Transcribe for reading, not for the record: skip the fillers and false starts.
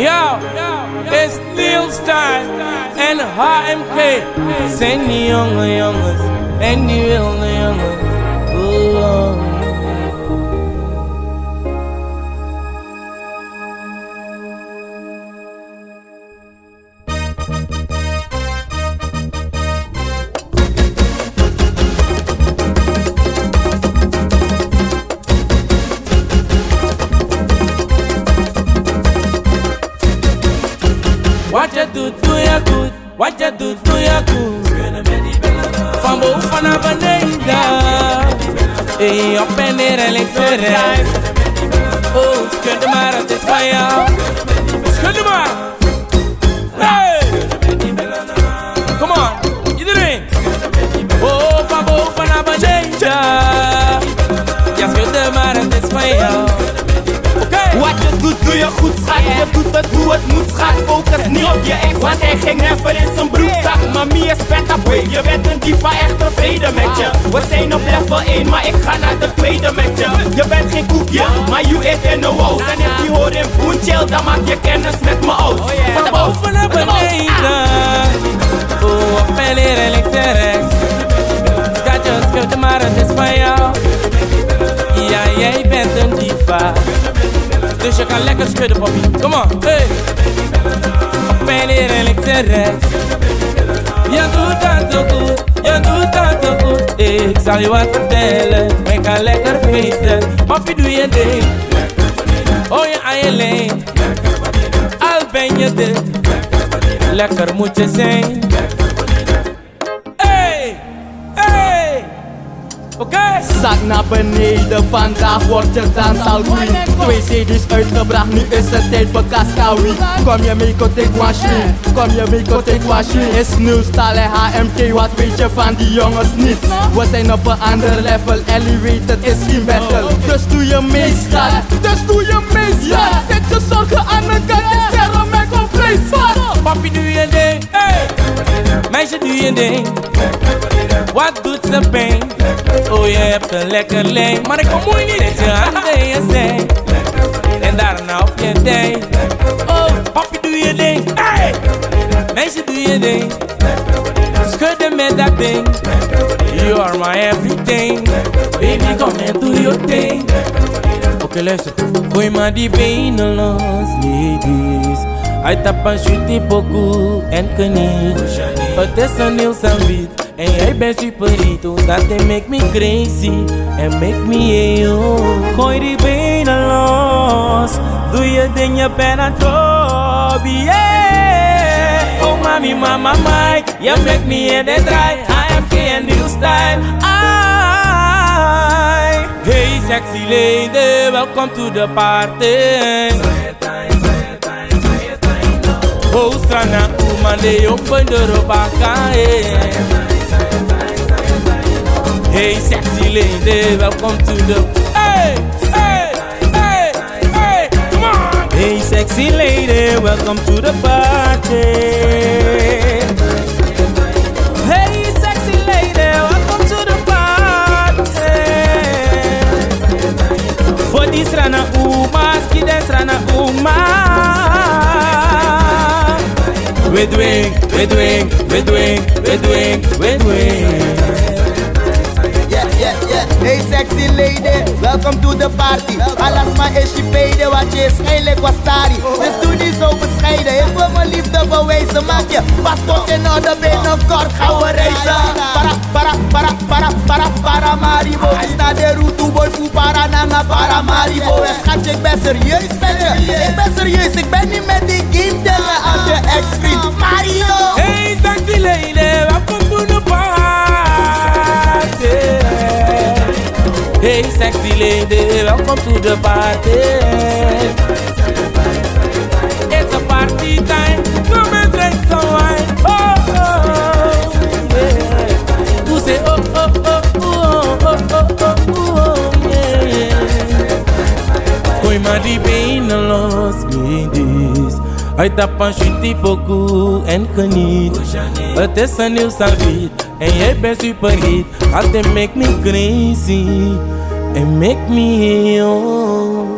Yo, it's Niels time en HMG. Zijn die jonge jongens en die wilde jongens. Oh. Wat je doet, doe je goed. Wat je doet, doe je goed. Van boven naar beneden. Hey, op en neer en links en rechts. Oh, schudde maar, het is van jou. Schudde maar. Hey! Come on, iedereen. Oh, van boven naar beneden. Ja, schudde maar, het is van jou. Wat je doet, doe je goed, schat. Je doet het hoe het moet, schat. Focus niet op je ex, want hij ging even in zijn broekzak. Mami is pet boy, je bent een diva, echt tevreden met je. We zijn op level 1, maar ik ga naar de tweede met je. Je bent geen koekje, maar you eat in the house. En als die hoort in boen chill, dan maak je kennis met mijn oud. Van boven naar beneden. Oh, op en neer en links en rechts. Schatje, schudde maar, het is van jou. Ja, jij bent een diva. Dus je kan lekker schudden, papi. Kom on, hey. Op en neer en links en rechts. Je doet dat zo goed, je doet dat zo goed. Ik zal je wat vertellen, ik kan lekker feesten. Papi, doe je ding. Oh, je aan je leen. Al ben je dit. Lekker moet je zijn. Hey, hey. Oké. Zak naar beneden, vandaag wordt je dans al queen. 2 CD's uitgebracht, nu is het tijd voor Kaskawi. Kom je mee, kon ik washing. Kom je mee, kon ik washing. Is Nieuwstal en HMG, wat weet je van die jongens niet? We zijn op een ander level, elevated is geen battle. Dus doe je mee, schat. Dus doe je mee, schat. Zet je zorgen aan de kant, ik sterren met compleet, schat. Papi, doe je ding, hey. Meisje, doe je ding. Wat doet ze pijn? Oh, je hebt een lekker leen, maar ik bemoei niet. Zet je handen in je zij en daarna op je ding. Oh, papi, doe je ding, hey. Meisje, doe je ding. Schudden met dat ding. You are my everything. Baby, kom en doe je ding. Oké, luister. Gooi maar die benen los, ladies. Hij tapt een shootie pokoe en geniet. Het is een heel beat. En jij bent super hito, dat they make me crazy and make me yo. Gooi die benen los, doe je ding, je bent aan top, yeah. Oh mami, mama, my, you make me in the dry. HMG and new style. Hey sexy lady, welcome to the party. Oh strana, woman, they open the robaka. Hey sexy lady, welcome to the. Hey, hey, hey, hey, come on. Hey sexy lady, welcome to the party. Hey sexy lady, welcome to the party. For this rana uma, skides rana uma. We're doing. Hey sexy lady, welcome to the party. Alles maar is je pede, wat je is eigenlijk was stari. Dus doe niet zo bescheiden, ik wil mijn liefde bewijzen. Maak je paspoort in orde, binnenkort gaan we reizen. Para Maribo. Hij staat de route, boy, voel para nanga para Maribo. En schatje, ik ben serieus met je. Ik ben serieus, ik ben niet met die game tellen als je ex-vriend Mario. Hey sexy lady, welcome to the party. Hey sexy lady, welcome to the party. It's a party time, come and drink some wine. Oh, oh, yeah. You say oh, oh, oh, oh, oh, oh, oh, oh, yeah. Gooi maar die benen los, ladies. Hij tapt een shitty pokoe en geniet. Het is een nieuw beat en jij bent super hit. Altijd make me crazy and make me yo.